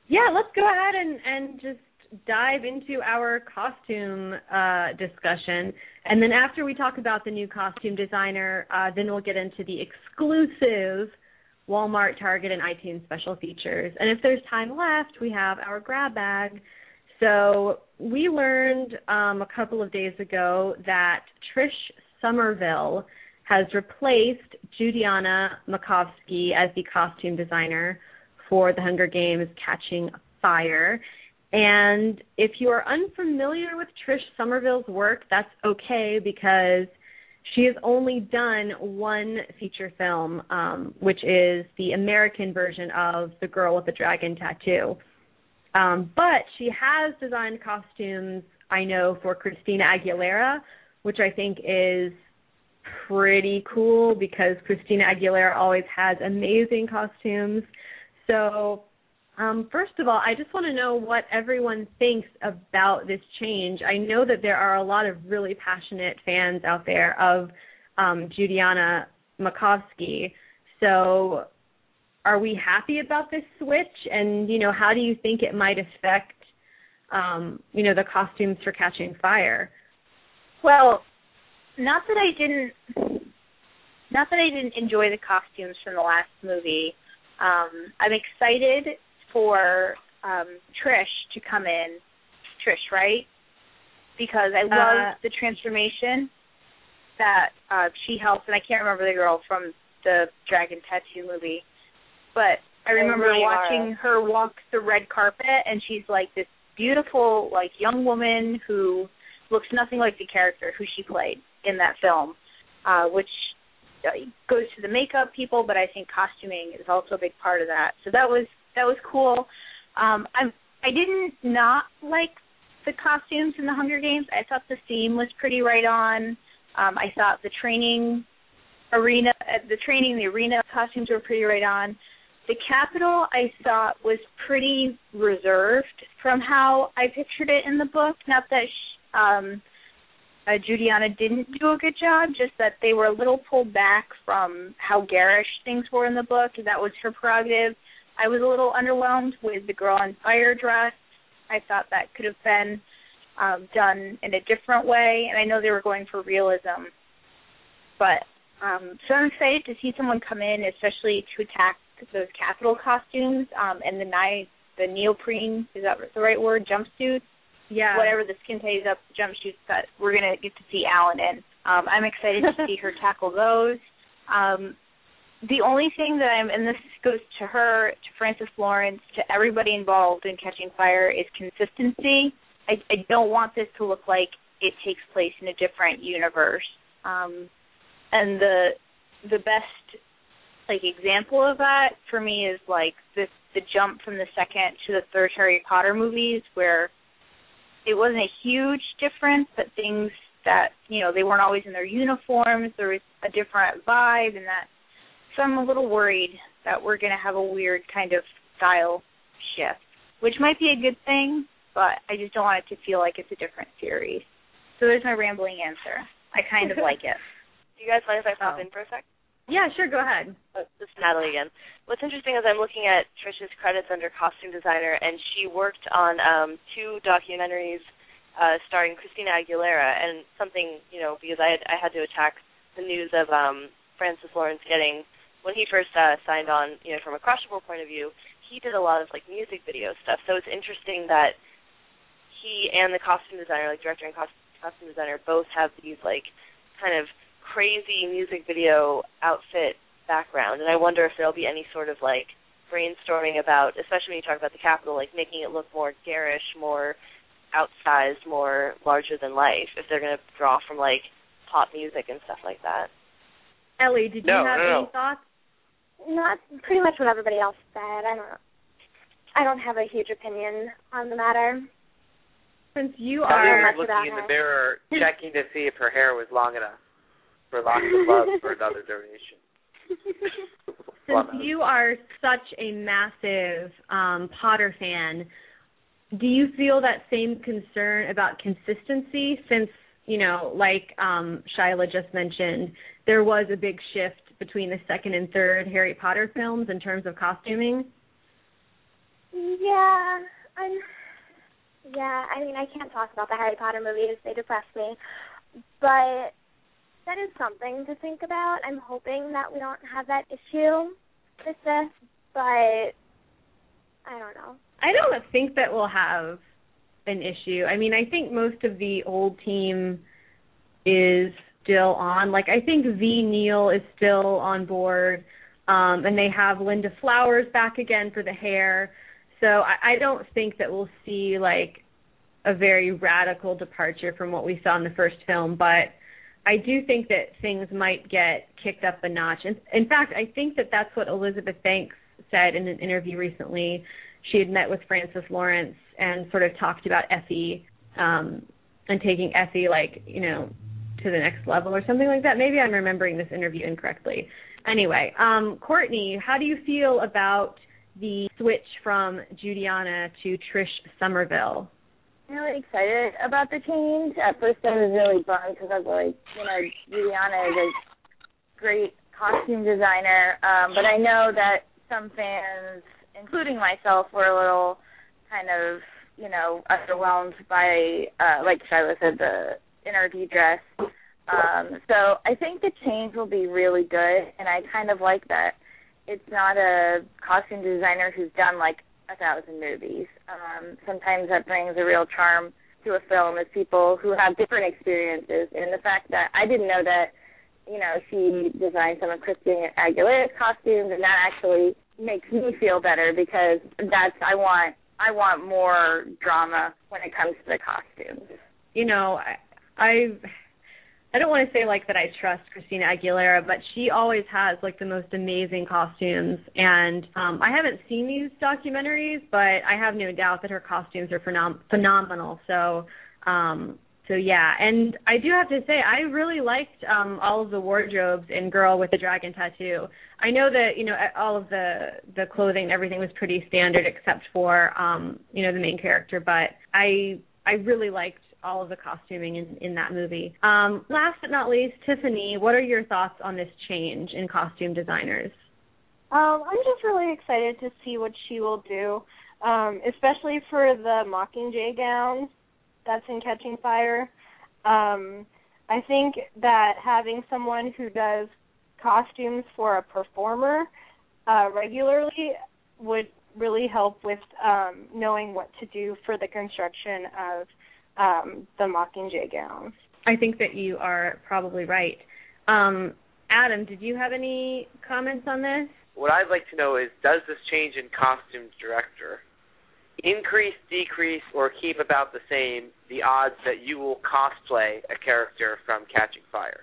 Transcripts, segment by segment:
Yeah, let's go ahead and just dive into our costume discussion. And then after we talk about the new costume designer, then we'll get into the exclusive Walmart, Target, and iTunes special features. And if there's time left, we have our grab bag. So we learned a couple of days ago that Trish Summerville has replaced Judianna Makovsky as the costume designer for The Hunger Games Catching Fire. And if you are unfamiliar with Trish Summerville's work, that's okay, because she has only done one feature film, which is the American version of The Girl with the Dragon Tattoo. But she has designed costumes, I know, for Christina Aguilera, which I think is pretty cool because Christina Aguilera always has amazing costumes. So first of all, I just want to know what everyone thinks about this change. I know that there are a lot of really passionate fans out there of Judianna Makovsky. So are we happy about this switch? And, how do you think it might affect, the costumes for Catching Fire? Well, not that I didn't enjoy the costumes from the last movie. I'm excited for Trish to come in. Trish, right? Because I love the transformation that she helps, and I can't remember the girl from the Dragon Tattoo movie, but I remember watching her walk the red carpet, and she's like this beautiful, like, young woman who looks nothing like the character who she played in that film, which goes to the makeup people, but I think costuming is also a big part of that. So that was cool. I didn't not like the costumes in the Hunger Games. I thought the theme was pretty right on. I thought the arena costumes were pretty right on. The Capitol, I thought, was pretty reserved from how I pictured it in the book. Not that Judianna didn't do a good job, just that they were a little pulled back from how garish things were in the book. That was her prerogative. I was a little underwhelmed with the Girl on Fire dress. I thought that could have been done in a different way, and I know they were going for realism. But so I'm excited to see someone come in, especially to attack those Capitol costumes and the neoprene, is that the right word, jumpsuits? Yeah. Whatever the skin-tight up jumpsuits that we're going to get to see Alan in. I'm excited to see her tackle those. The only thing that and this goes to her, to Frances Lawrence, to everybody involved in Catching Fire, is consistency. I don't want this to look like it takes place in a different universe. And the best example of that for me is the jump from the second to the third Harry Potter movies, where it wasn't a huge difference, but things that they weren't always in their uniforms. There was a different vibe, and that. So I'm a little worried that we're going to have a weird kind of style shift, which might be a good thing, but I just don't want it to feel like it's a different series. So there's my rambling answer. I kind of like it. Do you guys mind if I pop in for a sec? Yeah, sure, go ahead. This is Natalie again. What's interesting is I'm looking at Trish's credits under costume designer, and she worked on 2 documentaries starring Christina Aguilera, and something, because I had to attack the news of Frances Lawrence getting, when he first signed on, from a Crushable point of view, he did a lot of music video stuff. So it's interesting that he and the costume designer, director and costume designer, both have these kind of crazy music video outfit background. And I wonder if there'll be any sort of brainstorming about, especially when you talk about the Capitol, making it look more garish, more outsized, more larger than life, if they're going to draw from pop music and stuff like that. Ellie, did you have any thoughts? Not pretty much what everybody else said. I don't have a huge opinion on the matter. Since you are looking in the mirror, checking to see if her hair was long enough for lots of love for another duration. Since you are such a massive Potter fan, do you feel that same concern about consistency? Since Shylah just mentioned, there was a big shift between the second and third Harry Potter films in terms of costuming? I mean, I can't talk about the Harry Potter movies. They depress me. But that is something to think about. I'm hoping that we don't have that issue with this, but I don't know. I don't think that we'll have an issue. I mean, I think most of the old team is still on. Like, I think V. Neal is still on board, and they have Linda Flowers back again for the hair. So I don't think that we'll see, like, a very radical departure from what we saw in the first film, but I do think that things might get kicked up a notch. In fact, I think that that's what Elizabeth Banks said in an interview recently. She had met with Francis Lawrence and sort of talked about Effie and taking Effie, like, you know, to the next level or something like that. Maybe I'm remembering this interview incorrectly. Anyway, Courtney, how do you feel about the switch from Judiana to Trish Summerville? I'm really excited about the change. At first I was really bummed because I was like, you know, Juliana is a great costume designer, but I know that some fans, including myself, were a little kind of, you know, underwhelmed by, like Shylah said, the interview dress. So I think the change will be really good, and I kind of like that it's not a costume designer who's done like 1,000 movies. Sometimes that brings a real charm to a film is people who have different experiences. And the fact that I didn't know that, you know, she designed some of Christina Aguilera's costumes, and that actually makes me feel better because I want more drama when it comes to the costumes. You know, I don't want to say, like, that I trust Christina Aguilera, but she always has, like, the most amazing costumes. And I haven't seen these documentaries, but I have no doubt that her costumes are phenomenal. So yeah. And I do have to say, I really liked all of the wardrobes in Girl with the Dragon Tattoo. I know that, you know, all of the clothing and everything was pretty standard except for, you know, the main character. But I really liked all of the costuming in that movie. Last but not least, Tiffany, what are your thoughts on this change in costume designers? I'm just really excited to see what she will do, especially for the Mockingjay gown that's in Catching Fire. I think that having someone who does costumes for a performer regularly would really help with knowing what to do for the construction of the Mockingjay gowns. I think that you are probably right. Adam, did you have any comments on this? What I'd like to know is, does this change in costumes director increase, decrease, or keep about the same the odds that you will cosplay a character from Catching Fire?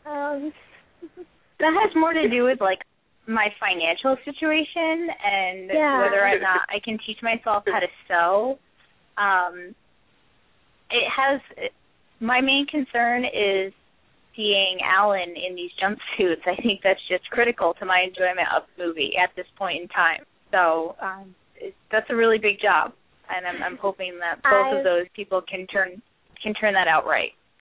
That has more to do with, like, my financial situation and whether or not I can teach myself how to sew. My main concern is seeing Alan in these jumpsuits. I think that's just critical to my enjoyment of the movie at this point in time. So that's a really big job, and I'm hoping that both of those people can turn that out right.